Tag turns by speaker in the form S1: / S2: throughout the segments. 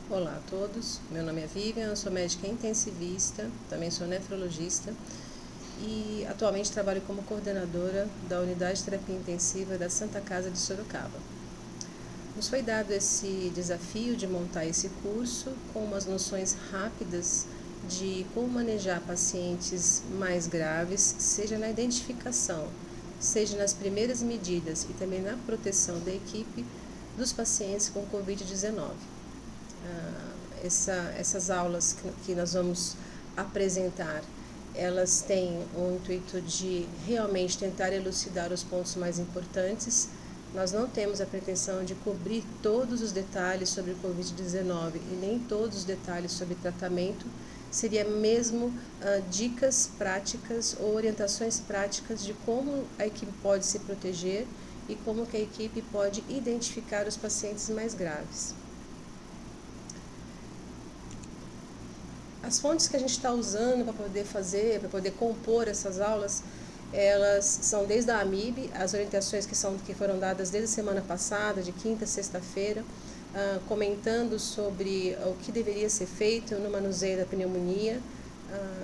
S1: Olá a todos, meu nome é Vivian, eu sou médica intensivista, também sou nefrologista e atualmente trabalho como coordenadora da Unidade de Terapia Intensiva da Santa Casa de Sorocaba. Nos foi dado esse desafio de montar esse curso com umas noções rápidas de como manejar pacientes mais graves, seja na identificação, seja nas primeiras medidas e também na proteção da equipe dos pacientes com Covid-19. Essas aulas que nós vamos apresentar, elas têm o intuito de realmente tentar elucidar os pontos mais importantes. Nós não temos a pretensão de cobrir todos os detalhes sobre o Covid-19 e nem todos os detalhes sobre tratamento. Seria mesmo dicas práticas ou orientações práticas de como a equipe pode se proteger e como que a equipe pode identificar os pacientes mais graves. As fontes que a gente está usando para poder compor essas aulas, elas são desde a AMIB, as orientações que foram dadas desde a semana passada, de quinta a sexta-feira, comentando sobre o que deveria ser feito no manuseio da pneumonia.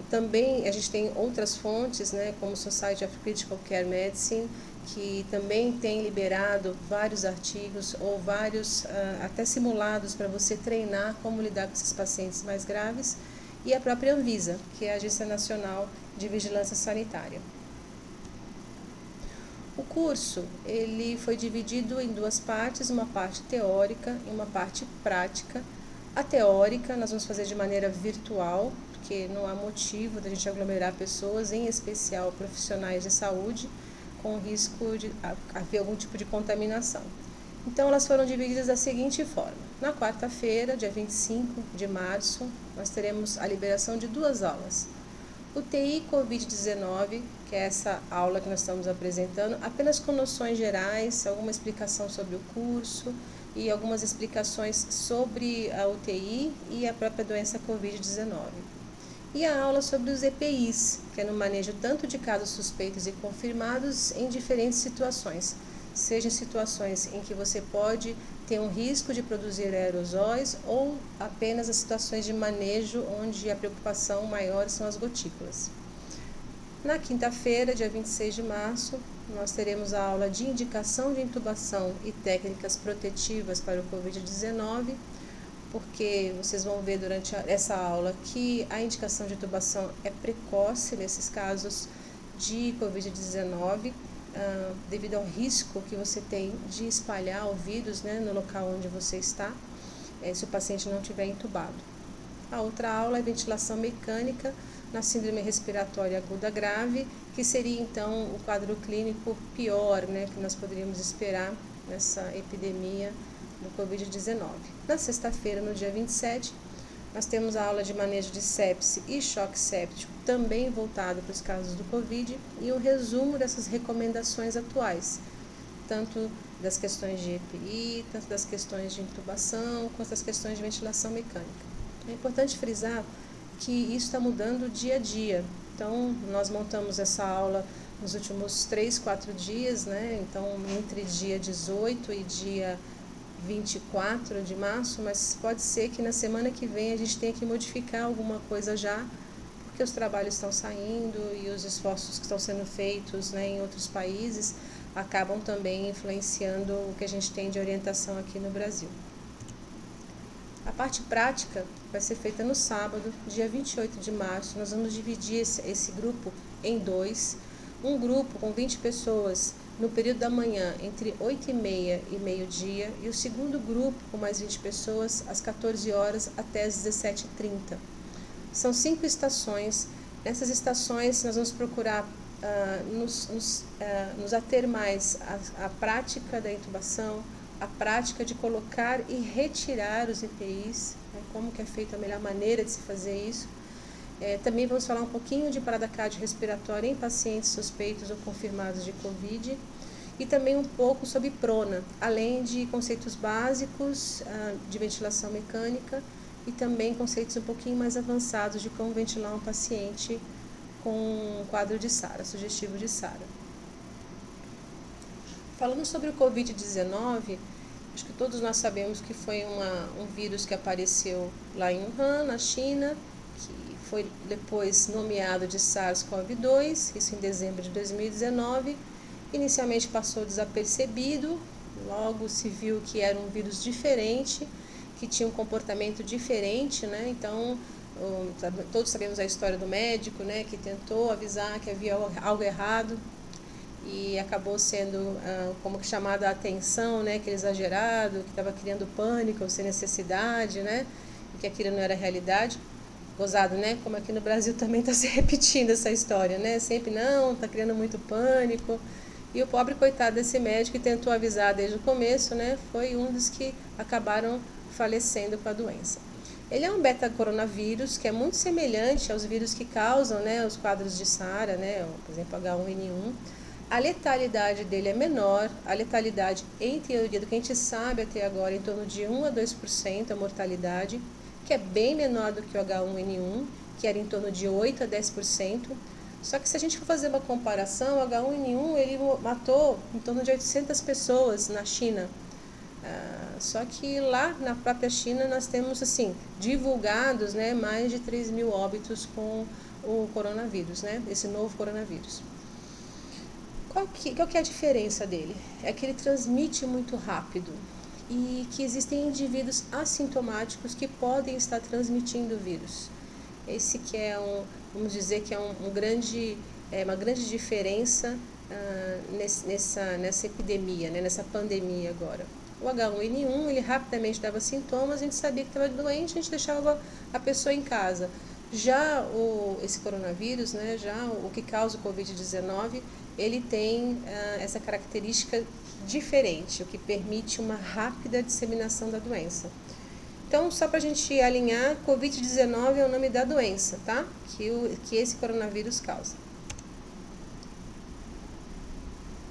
S1: Também a gente tem outras fontes, né, como o Society of Critical Care Medicine, que também tem liberado vários artigos ou vários até simulados para você treinar como lidar com esses pacientes mais graves, e a própria Anvisa, que é a Agência Nacional de Vigilância Sanitária. O curso ele foi dividido em duas partes, uma parte teórica e uma parte prática. A teórica nós vamos fazer de maneira virtual, porque não há motivo de a gente aglomerar pessoas, em especial profissionais de saúde, com risco de haver algum tipo de contaminação. Então, elas foram divididas da seguinte forma. Na quarta-feira, dia 25 de março, nós teremos a liberação de duas aulas. UTI Covid-19, que é essa aula que nós estamos apresentando, apenas com noções gerais, alguma explicação sobre o curso e algumas explicações sobre a UTI e a própria doença Covid-19. E a aula sobre os EPIs, que é no manejo tanto de casos suspeitos e confirmados em diferentes situações, seja em situações em que você pode ter um risco de produzir aerosóis ou apenas as situações de manejo onde a preocupação maior são as gotículas. Na quinta-feira, dia 26 de março, nós teremos a aula de indicação de intubação e técnicas protetivas para o Covid-19, porque vocês vão ver durante essa aula que a indicação de intubação é precoce nesses casos de Covid-19, devido ao risco que você tem de espalhar o vírus, né, no local onde você está, se o paciente não estiver entubado. A outra aula é ventilação mecânica na síndrome respiratória aguda grave, que seria então o quadro clínico pior, né, que nós poderíamos esperar nessa epidemia do Covid-19. Na sexta-feira, no dia 27, nós temos a aula de manejo de sepse e choque séptico, também voltado para os casos do Covid, e um resumo dessas recomendações atuais, tanto das questões de EPI, tanto das questões de intubação, quanto das questões de ventilação mecânica. É importante frisar que isso está mudando dia a dia. Então, nós montamos essa aula nos últimos 3, 4 dias, né? Então, entre dia 18 e dia 24 de março, mas pode ser que na semana que vem a gente tenha que modificar alguma coisa já, porque os trabalhos estão saindo e os esforços que estão sendo feitos, né, em outros países acabam também influenciando o que a gente tem de orientação aqui no Brasil. A parte prática vai ser feita no sábado, dia 28 de março. Nós vamos dividir esse grupo em dois. Um grupo com 20 pessoas no período da manhã, entre 8h30 e meio-dia, e o segundo grupo com mais 20 pessoas, às 14 horas até às 17h30. São 5 estações. Nessas estações, nós vamos procurar nos ater mais à prática da intubação, a prática de colocar e retirar os EPIs, né, como que é feita a melhor maneira de se fazer isso. Também vamos falar um pouquinho de parada cardiorrespiratória em pacientes suspeitos ou confirmados de Covid, e também um pouco sobre prona, além de conceitos básicos de ventilação mecânica e também conceitos um pouquinho mais avançados de como ventilar um paciente com um quadro de SARA, sugestivo de SARA. Falando sobre o Covid-19, Acho que todos nós sabemos que foi um vírus que apareceu lá em Wuhan, na China, que foi depois nomeado de SARS-CoV-2, isso em dezembro de 2019. Inicialmente passou desapercebido, logo se viu que era um vírus diferente, que tinha um comportamento diferente, né? Então, todos sabemos a história do médico, né, que tentou avisar que havia algo errado e acabou sendo como que chamada a atenção, né, aquele exagerado, que estava criando pânico sem necessidade, né, e que aquilo não era realidade. Gozado, né, como aqui no Brasil também está se repetindo essa história, né, sempre não, está criando muito pânico. E o pobre coitado desse médico que tentou avisar desde o começo, né, foi um dos que acabaram falecendo com a doença. Ele é um beta-coronavírus que é muito semelhante aos vírus que causam, né, os quadros de SARA, né, por exemplo, H1N1. A letalidade dele é menor, a letalidade, em teoria, do que a gente sabe até agora, em torno de 1 a 2% a mortalidade, que é bem menor do que o H1N1, que era em torno de 8 a 10%. Só que se a gente for fazer uma comparação, o H1N1 ele matou em torno de 800 pessoas na China. Só que lá na própria China nós temos assim divulgados, né, mais de 3.000 óbitos com o coronavírus, né, esse novo coronavírus. Qual que é a diferença dele? É que ele transmite muito rápido e que existem indivíduos assintomáticos que podem estar transmitindo o vírus. Esse que é vamos dizer que é uma grande diferença nessa epidemia, né, nessa pandemia agora. O H1N1, ele rapidamente dava sintomas, a gente sabia que estava doente, a gente deixava a pessoa em casa. Já esse coronavírus, né, já o que causa o Covid-19, ele tem essa característica diferente, o que permite uma rápida disseminação da doença. Então, só para a gente alinhar, Covid-19 é o nome da doença, tá? Que esse coronavírus causa.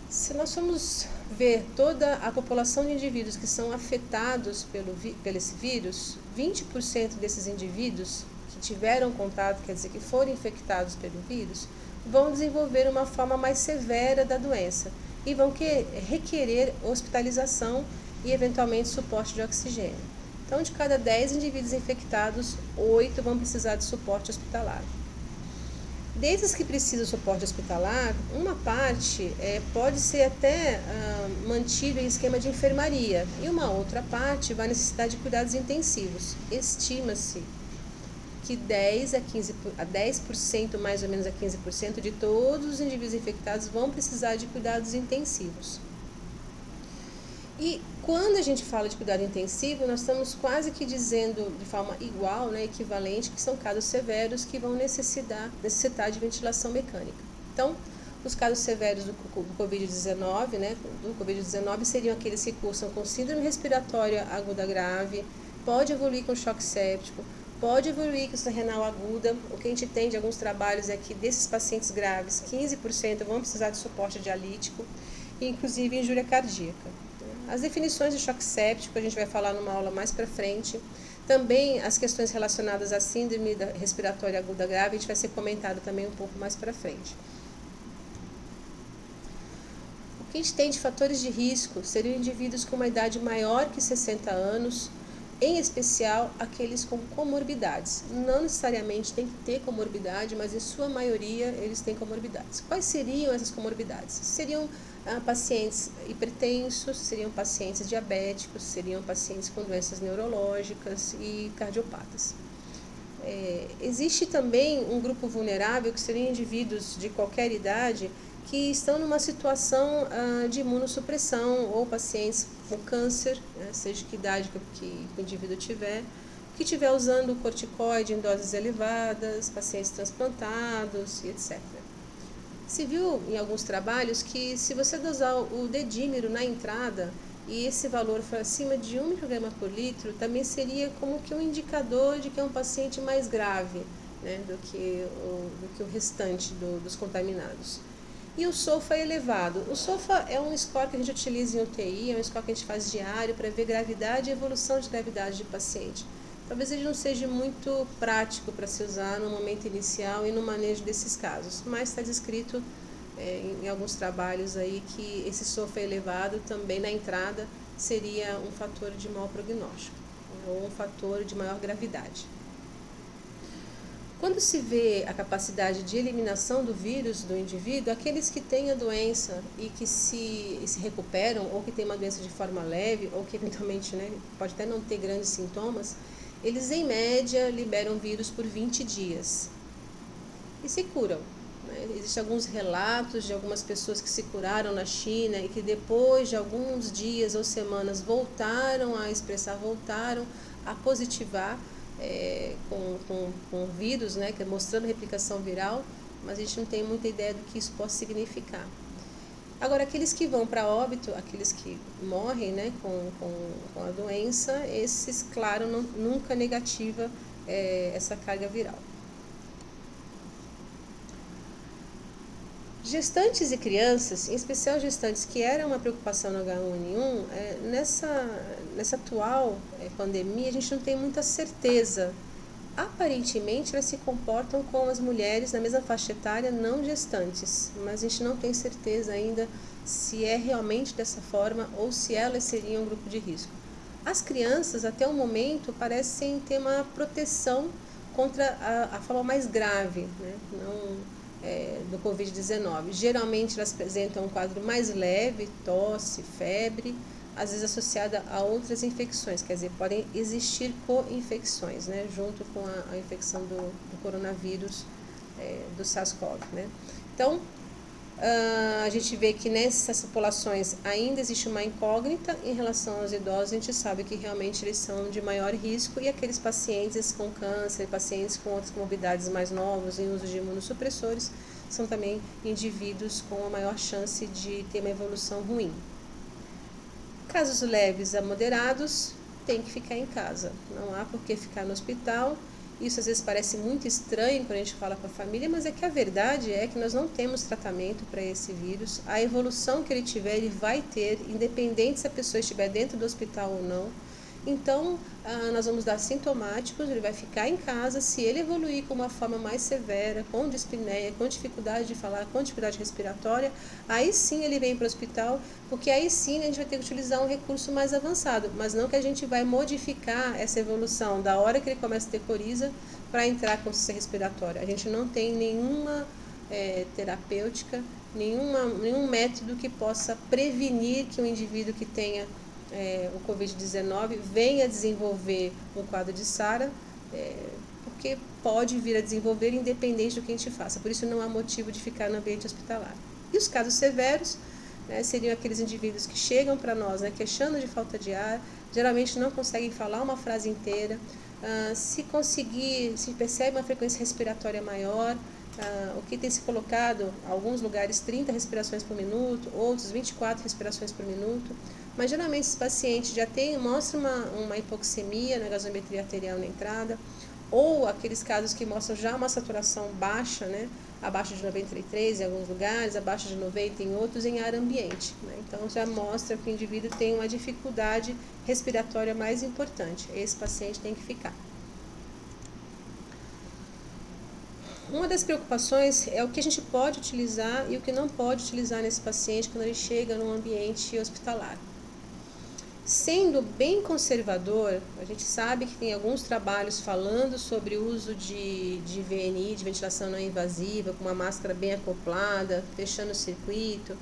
S1: Se nós formos ver toda a população de indivíduos que são afetados pelo esse vírus, 20% desses indivíduos que tiveram contato, quer dizer, que foram infectados pelo vírus, vão desenvolver uma forma mais severa da doença e vão requerer hospitalização e, eventualmente, suporte de oxigênio. Então, de cada 10 indivíduos infectados, 8 vão precisar de suporte hospitalar. Desses que precisam de suporte hospitalar, uma parte pode ser até mantida em esquema de enfermaria e uma outra parte vai necessitar de cuidados intensivos. Estima-se que 10%, mais ou menos a 15% de todos os indivíduos infectados vão precisar de cuidados intensivos. E quando a gente fala de cuidado intensivo, nós estamos quase que dizendo de forma igual, né, equivalente, que são casos severos que vão necessitar de ventilação mecânica. Então, os casos severos do Covid-19, né, seriam aqueles que cursam com síndrome respiratória aguda grave, pode evoluir com choque séptico, pode evoluir com insuficiência renal aguda. O que a gente tem de alguns trabalhos é que desses pacientes graves, 15% vão precisar de suporte dialítico, e inclusive injúria cardíaca. As definições de choque séptico a gente vai falar numa aula mais para frente. Também as questões relacionadas à síndrome respiratória aguda grave, a gente vai ser comentado também um pouco mais para frente. O que a gente tem de fatores de risco seriam indivíduos com uma idade maior que 60 anos, em especial aqueles com comorbidades. Não necessariamente tem que ter comorbidade, mas em sua maioria eles têm comorbidades. Quais seriam essas comorbidades? Seriam pacientes hipertensos, seriam pacientes diabéticos, seriam pacientes com doenças neurológicas e cardiopatas. Existe também um grupo vulnerável que seriam indivíduos de qualquer idade que estão numa situação de imunossupressão ou pacientes com câncer, né, seja que idade que o indivíduo tiver, que estiver usando corticoide em doses elevadas, pacientes transplantados e etc. Se viu em alguns trabalhos que se você dosar o dedímero na entrada e esse valor for acima de 1 micrograma por litro, também seria como que um indicador de que é um paciente mais grave, né, do que o restante dos contaminados. E o SOFA é elevado. O SOFA é um score que a gente utiliza em UTI, é um score que a gente faz diário para ver gravidade e evolução de gravidade de paciente. Talvez ele não seja muito prático para se usar no momento inicial e no manejo desses casos, mas está descrito em alguns trabalhos aí que esse SOFA elevado também na entrada seria um fator de mau prognóstico, ou um fator de maior gravidade. Quando se vê a capacidade de eliminação do vírus do indivíduo, aqueles que têm a doença e que se recuperam, ou que têm uma doença de forma leve, ou que eventualmente, né, pode até não ter grandes sintomas, eles em média liberam vírus por 20 dias e se curam. Existem alguns relatos de algumas pessoas que se curaram na China e que depois de alguns dias ou semanas voltaram a expressar, voltaram a positivar com vírus, né, que é mostrando replicação viral, mas a gente não tem muita ideia do que isso possa significar. Agora, aqueles que vão para óbito, aqueles que morrem, né, com a doença, esses, claro, nunca negativa essa carga viral. Gestantes e crianças, em especial gestantes, que era uma preocupação no H1N1, nessa atual pandemia, a gente não tem muita certeza. Aparentemente, elas se comportam como as mulheres na mesma faixa etária não gestantes, mas a gente não tem certeza ainda se é realmente dessa forma ou se elas seriam um grupo de risco. As crianças, até o momento, parecem ter uma proteção contra a forma mais grave, né? Do Covid-19. Geralmente elas apresentam um quadro mais leve, tosse, febre, às vezes associada a outras infecções, quer dizer, podem existir co-infecções, né, junto com a infecção do coronavírus, do SARS-CoV, né. Então, a gente vê que nessas populações ainda existe uma incógnita em relação aos idosos. A gente sabe que realmente eles são de maior risco, e aqueles pacientes com câncer, pacientes com outras comorbidades mais novas em uso de imunossupressores, são também indivíduos com a maior chance de ter uma evolução ruim. Casos leves a moderados, tem que ficar em casa, não há por que ficar no hospital. Isso às vezes parece muito estranho quando a gente fala com a família, mas é que a verdade é que nós não temos tratamento para esse vírus. A evolução que ele tiver, ele vai ter, independente se a pessoa estiver dentro do hospital ou não. Então, nós vamos dar sintomáticos, ele vai ficar em casa. Se ele evoluir com uma forma mais severa, com dispneia, com dificuldade de falar, com dificuldade respiratória, aí sim ele vem para o hospital, porque aí sim a gente vai ter que utilizar um recurso mais avançado, mas não que a gente vai modificar essa evolução da hora que ele começa a ter coriza para entrar com ciência respiratória. A gente não tem nenhuma terapêutica, nenhum método que possa prevenir que o indivíduo que tenha o Covid-19 venha desenvolver um quadro de SARA, porque pode vir a desenvolver independente do que a gente faça. Por isso não há motivo de ficar no ambiente hospitalar. E os casos severos, né, seriam aqueles indivíduos que chegam para nós, né, queixando de falta de ar, geralmente não conseguem falar uma frase inteira. Se conseguir, se percebe uma frequência respiratória maior, o que tem se colocado, em alguns lugares 30 respirações por minuto, outros 24 respirações por minuto, mas geralmente esse paciente já mostra uma hipoxemia na gasometria arterial na entrada, ou aqueles casos que mostram já uma saturação baixa, né, abaixo de 93 em alguns lugares, abaixo de 90 em outros, em ar ambiente, né? Então já mostra que o indivíduo tem uma dificuldade respiratória mais importante. Esse paciente tem que ficar. Uma das preocupações é o que a gente pode utilizar e o que não pode utilizar nesse paciente quando ele chega num ambiente hospitalar. Sendo bem conservador, a gente sabe que tem alguns trabalhos falando sobre o uso de VNI, de ventilação não invasiva, com uma máscara bem acoplada, fechando o circuito.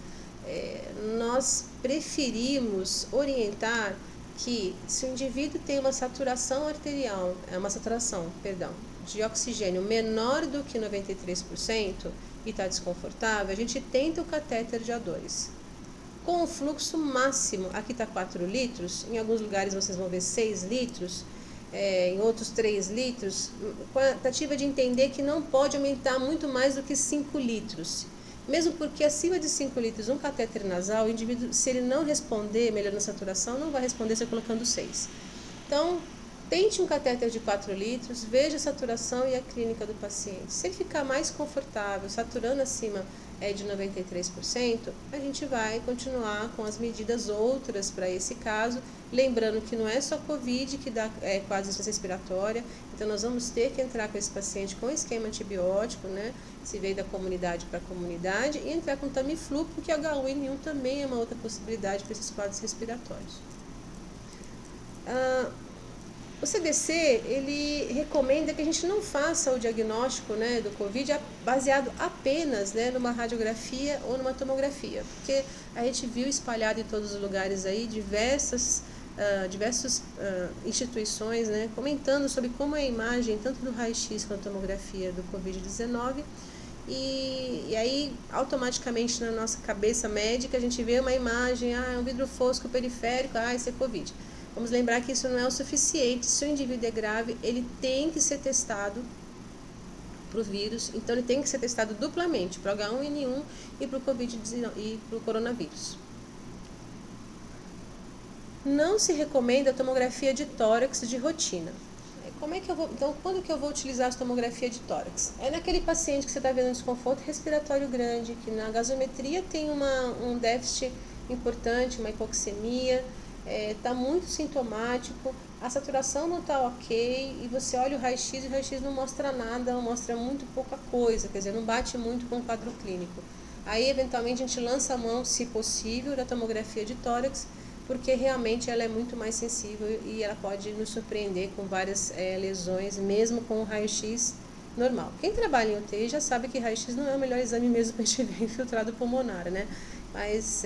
S1: Nós preferimos orientar que se o indivíduo tem uma saturação de oxigênio menor do que 93% e está desconfortável, a gente tenta o catéter de A2. Com o fluxo máximo, aqui está 4 litros, em alguns lugares vocês vão ver 6 litros, em outros 3 litros, com a tentativa de entender que não pode aumentar muito mais do que 5 litros. Mesmo porque acima de 5 litros, um catéter nasal, o indivíduo, se ele não responder melhorando a saturação, não vai responder você colocando 6. Então, tente um catéter de 4 litros, veja a saturação e a clínica do paciente. Se ele ficar mais confortável, saturando acima de 93%, a gente vai continuar com as medidas outras para esse caso, lembrando que não é só Covid que dá quase insuficiência respiratória, então nós vamos ter que entrar com esse paciente com esquema antibiótico, né, se veio da comunidade para a comunidade, e entrar com Tamiflu, porque H1N1 também é uma outra possibilidade para esses quadros respiratórios. O CDC, ele recomenda que a gente não faça o diagnóstico, né, do Covid baseado apenas, né, numa radiografia ou numa tomografia, porque a gente viu espalhado em todos os lugares aí diversas instituições, né, comentando sobre como é a imagem tanto do raio-x quanto da tomografia do Covid-19 e aí automaticamente na nossa cabeça médica a gente vê uma imagem, é um vidro fosco periférico, isso é Covid. Vamos lembrar que isso não é o suficiente. Se o indivíduo é grave, ele tem que ser testado para o vírus, então ele tem que ser testado duplamente, para o H1N1 e para o Covid-19 e para o coronavírus. Não se recomenda a tomografia de tórax de rotina. Então, quando que eu vou utilizar a tomografia de tórax? É naquele paciente que você está vendo um desconforto respiratório grande, que na gasometria tem um déficit importante, uma hipoxemia, está muito sintomático, a saturação não está ok, e você olha o raio-x e o raio-x não mostra nada, mostra muito pouca coisa, quer dizer, não bate muito com o quadro clínico. Aí, eventualmente, a gente lança a mão, se possível, da tomografia de tórax, porque realmente ela é muito mais sensível e ela pode nos surpreender com várias lesões, mesmo com o raio-x normal. Quem trabalha em UTI já sabe que raio-x não é o melhor exame mesmo para a gente ver infiltrado pulmonar, né? Mas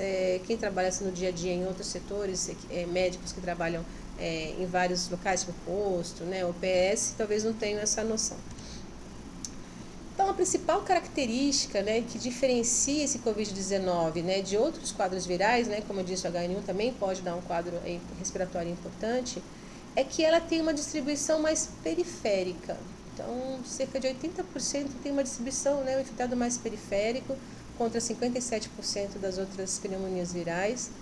S1: quem trabalha assim, no dia a dia em outros setores, médicos que trabalham em vários locais, tipo posto, né, OPS, talvez não tenham essa noção. Então, a principal característica, né, que diferencia esse Covid-19, né, de outros quadros virais, né, como eu disse, o H1N1 também pode dar um quadro respiratório importante, é que ela tem uma distribuição mais periférica. Então, cerca de 80% tem uma distribuição, né, um infectado mais periférico, contra 57% das outras pneumonias virais.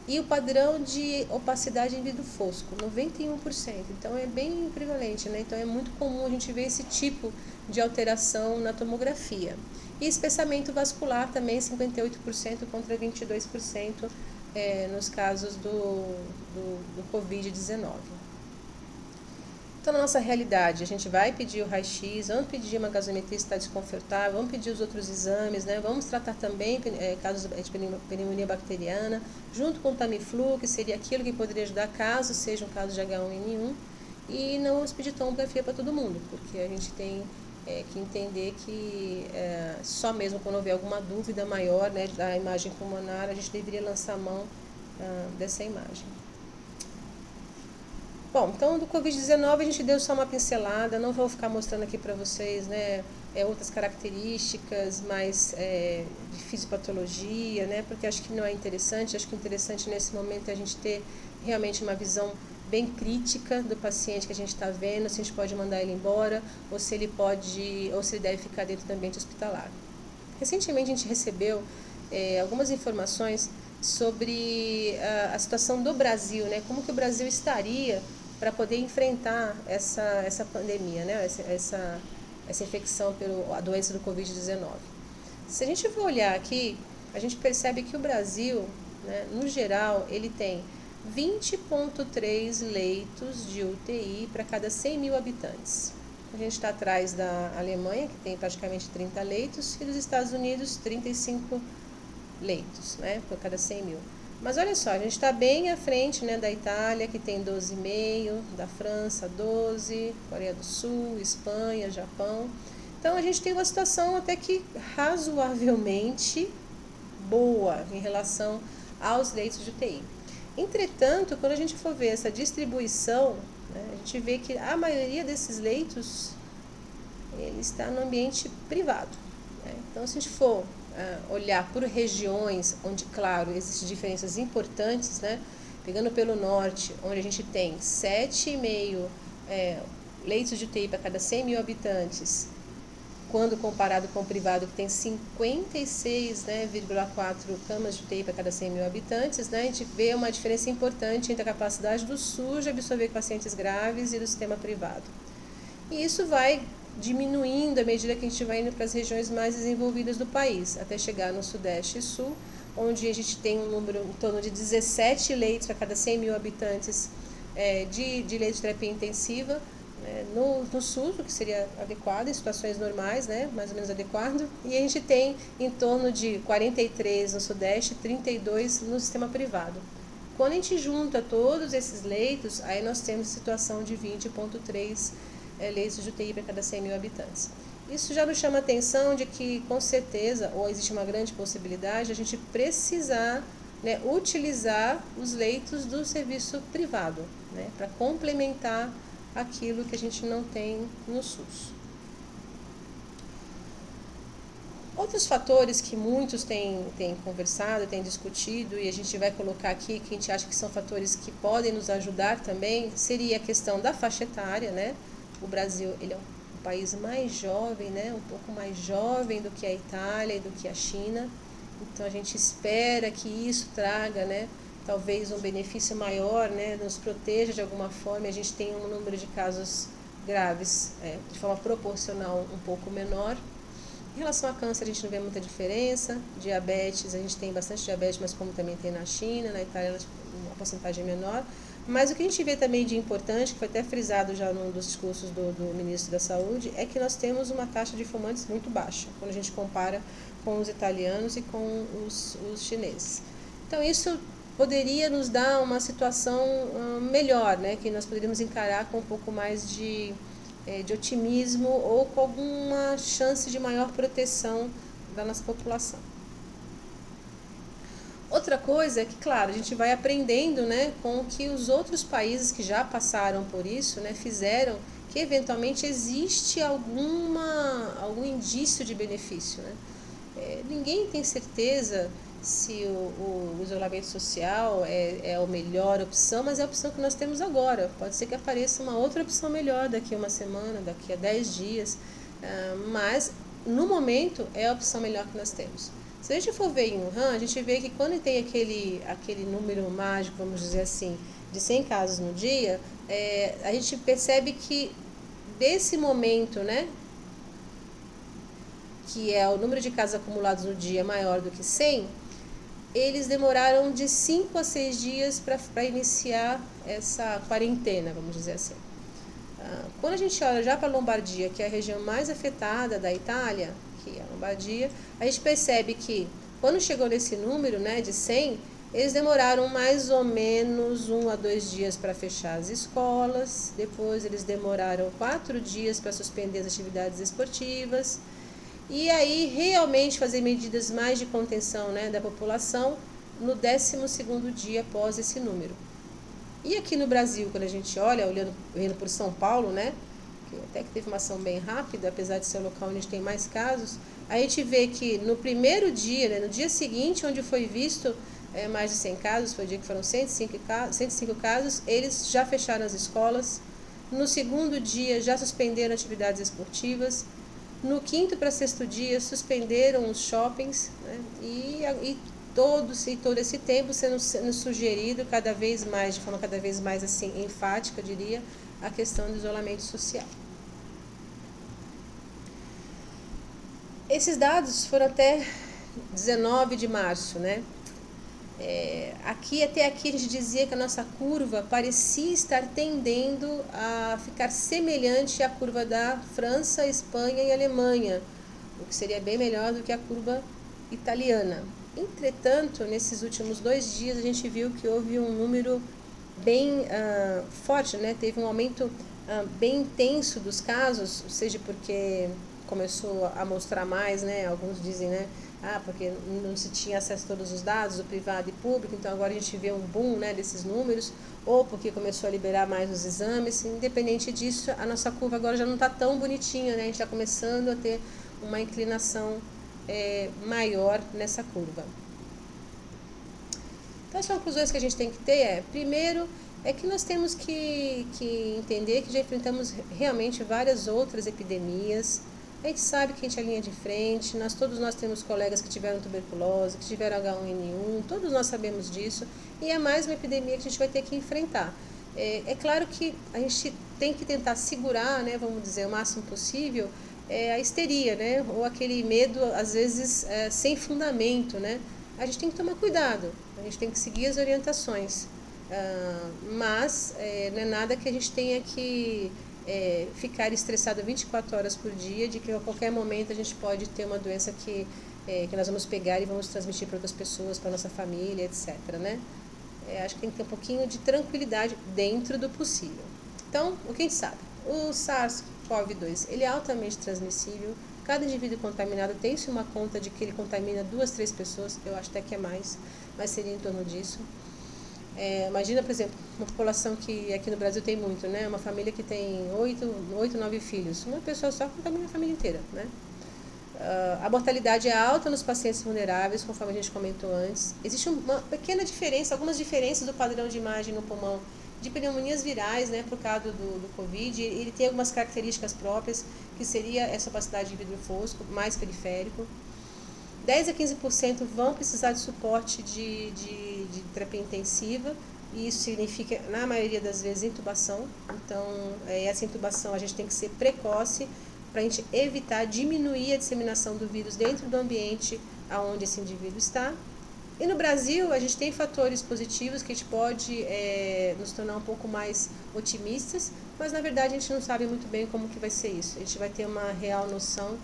S1: E o padrão de opacidade em vidro fosco, 91%. Então é bem prevalente, né? Então é muito comum a gente ver esse tipo de alteração na tomografia. E espessamento vascular também, 58% contra 22% nos casos do Covid-19. Então, na nossa realidade, a gente vai pedir o raio-x, vamos pedir uma gasometria se está desconfortável, vamos pedir os outros exames, né? Vamos tratar também casos de pneumonia bacteriana, junto com o Tamiflu, que seria aquilo que poderia ajudar caso seja um caso de H1N1, e não vamos pedir tomografia para todo mundo, porque a gente tem que entender que só mesmo quando houver alguma dúvida maior, né, da imagem pulmonar, a gente deveria lançar a mão dessa imagem. Bom, então do Covid-19 a gente deu só uma pincelada, não vou ficar mostrando aqui para vocês, né, outras características mais de fisiopatologia, né, porque acho que não é interessante, acho que o interessante nesse momento é a gente ter realmente uma visão bem crítica do paciente que a gente está vendo, se a gente pode mandar ele embora, ou se ele deve ficar dentro do ambiente hospitalar. Recentemente a gente recebeu algumas informações sobre a situação do Brasil, né, como que o Brasil estaria para poder enfrentar essa pandemia, né? essa infecção pela doença do Covid-19. Se a gente for olhar aqui, a gente percebe que o Brasil, né, no geral, ele tem 20,3 leitos de UTI para cada 100 mil habitantes. A gente está atrás da Alemanha, que tem praticamente 30 leitos, e dos Estados Unidos, 35 leitos, né, por cada 100 mil. Mas olha só, a gente está bem à frente, né, da Itália, que tem 12,5, da França 12, Coreia do Sul, Espanha, Japão. Então a gente tem uma situação até que razoavelmente boa em relação aos leitos de UTI. Entretanto, quando a gente for ver essa distribuição, né, a gente vê que a maioria desses leitos ele está no ambiente privado, né? Então, se a gente for olhar por regiões onde, claro, existem diferenças importantes, né? Pegando pelo norte, onde a gente tem 7,5 leitos de UTI para cada 100 mil habitantes, quando comparado com o privado, que tem 56,4 camas de UTI para cada 100 mil habitantes, né? A gente vê uma diferença importante entre a capacidade do SUS de absorver pacientes graves e do sistema privado. E isso vai diminuindo à medida que a gente vai indo para as regiões mais desenvolvidas do país, até chegar no Sudeste e Sul, onde a gente tem um número em torno de 17 leitos para cada 100 mil habitantes de leitos de terapia intensiva, no SUS, o que seria adequado, em situações normais, né, mais ou menos adequado, e a gente tem em torno de 43 no Sudeste e 32 no sistema privado. Quando a gente junta todos esses leitos, aí nós temos situação de 20,3 leitos de UTI para cada 100 mil habitantes. Isso já nos chama a atenção de que, com certeza, ou existe uma grande possibilidade, a gente precisar, né, utilizar os leitos do serviço privado, né, para complementar aquilo que a gente não tem no SUS. Outros fatores que muitos têm conversado, têm discutido, e a gente vai colocar aqui, que a gente acha que são fatores que podem nos ajudar também, seria a questão da faixa etária, né? O Brasil, ele é um país mais jovem, né? Um pouco mais jovem do que a Itália e do que a China. Então, a gente espera que isso traga, né, talvez um benefício maior, né? Nos proteja de alguma forma. A gente tem um número de casos graves, de forma proporcional, um pouco menor. Em relação a câncer, a gente não vê muita diferença. Diabetes, a gente tem bastante diabetes, mas como também tem na China, na Itália, uma porcentagem menor. Mas o que a gente vê também de importante, que foi até frisado já num dos discursos do ministro da Saúde, é que nós temos uma taxa de fumantes muito baixa, quando a gente compara com os italianos e com os chineses. Então, isso poderia nos dar uma situação melhor, né, que nós poderíamos encarar com um pouco mais de otimismo ou com alguma chance de maior proteção da nossa população. Outra coisa é que, claro, a gente vai aprendendo, né, com o que os outros países que já passaram por isso, né, fizeram, que eventualmente existe algum indício de benefício, né? Ninguém tem certeza se o isolamento social é a melhor opção, mas é a opção que nós temos agora. Pode ser que apareça uma outra opção melhor daqui a uma semana, daqui a 10 dias, mas no momento é a opção melhor que nós temos. Se a gente for ver em Wuhan, a gente vê que quando tem aquele número mágico, vamos dizer assim, de 100 casos no dia, a gente percebe que desse momento, né, que é o número de casos acumulados no dia maior do que 100, eles demoraram de 5 a 6 dias para iniciar essa quarentena, vamos dizer assim. Quando a gente olha já para a Lombardia, que é a região mais afetada da Itália, que é a Lombardia, a gente percebe que quando chegou nesse número, né, de 100, eles demoraram mais ou menos 1 a 2 dias para fechar as escolas, depois eles demoraram 4 dias para suspender as atividades esportivas, e aí realmente fazer medidas mais de contenção, né, da população no 12º dia após esse número. E aqui no Brasil, quando a gente olha, olhando por São Paulo, né, que até que teve uma ação bem rápida, apesar de ser o local onde a gente tem mais casos, a gente vê que no primeiro dia, né, no dia seguinte, onde foi visto mais de 100 casos, foi o dia que foram 105 casos, eles já fecharam as escolas. No segundo dia, já suspenderam atividades esportivas. No 5º para 6º dia, suspenderam os shoppings, né? E todo esse tempo sendo sugerido cada vez mais, de forma cada vez mais assim enfática, diria, a questão do isolamento social. Esses dados foram até 19 de março, né? Até aqui a gente dizia que a nossa curva parecia estar tendendo a ficar semelhante à curva da França, Espanha e Alemanha, o que seria bem melhor do que a curva italiana. Entretanto, nesses últimos 2 dias a gente viu que houve um número bem forte, né? Teve um aumento bem intenso dos casos, seja porque começou a mostrar mais, né? Alguns dizem, né? Porque não se tinha acesso a todos os dados, o privado e público, então agora a gente vê um boom, né, desses números, ou porque começou a liberar mais os exames. Independente disso, a nossa curva agora já não está tão bonitinha, né? A gente está começando a ter uma inclinação maior nessa curva. Então, as conclusões que a gente tem que ter primeiro, que nós temos que entender que já enfrentamos realmente várias outras epidemias. A gente sabe que a gente é linha de frente, todos nós temos colegas que tiveram tuberculose, que tiveram H1N1, todos nós sabemos disso, e é mais uma epidemia que a gente vai ter que enfrentar. É claro que a gente tem que tentar segurar, né, vamos dizer, o máximo possível, a histeria, né, ou aquele medo, às vezes, sem fundamento, né. A gente tem que tomar cuidado, a gente tem que seguir as orientações, mas não é nada que a gente tenha que ficar estressado 24 horas por dia, de que a qualquer momento a gente pode ter uma doença que nós vamos pegar e vamos transmitir para outras pessoas, para nossa família, etc., né? Acho que tem que ter um pouquinho de tranquilidade dentro do possível. Então, o que a gente sabe? O SARS-CoV-2, ele é altamente transmissível. Cada indivíduo contaminado tem-se uma conta de que ele contamina 2, 3 pessoas, eu acho até que é mais, mas seria em torno disso. Imagina, por exemplo, uma população que aqui no Brasil tem muito, né? Uma família que tem 8, 9 filhos. Uma pessoa só contamina a família inteira, né? A mortalidade é alta nos pacientes vulneráveis, conforme a gente comentou antes. Existe uma pequena diferença, algumas diferenças do padrão de imagem no pulmão de pneumonias virais, né, por causa do Covid. Ele tem algumas características próprias, que seria essa opacidade de vidro fosco, mais periférico. 10 a 15% vão precisar de suporte de terapia intensiva, e isso significa, na maioria das vezes, intubação. Então, essa intubação a gente tem que ser precoce para a gente evitar, diminuir a disseminação do vírus dentro do ambiente onde esse indivíduo está. E no Brasil, a gente tem fatores positivos que a gente pode nos tornar um pouco mais otimistas, mas na verdade a gente não sabe muito bem como que vai ser isso. A gente vai ter uma real noção,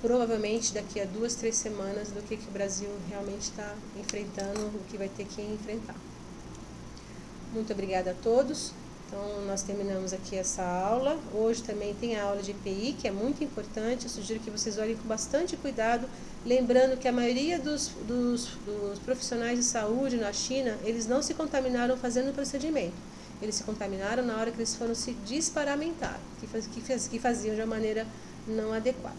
S1: provavelmente daqui a 2, 3 semanas, do que o Brasil realmente está enfrentando, o que vai ter que enfrentar. Muito obrigada a todos. Então, nós terminamos aqui essa aula. Hoje também tem a aula de EPI, que é muito importante. Eu sugiro que vocês olhem com bastante cuidado, lembrando que a maioria dos profissionais de saúde na China, eles não se contaminaram fazendo o procedimento. Eles se contaminaram na hora que eles foram se desparamentar, que faziam de uma maneira não adequada.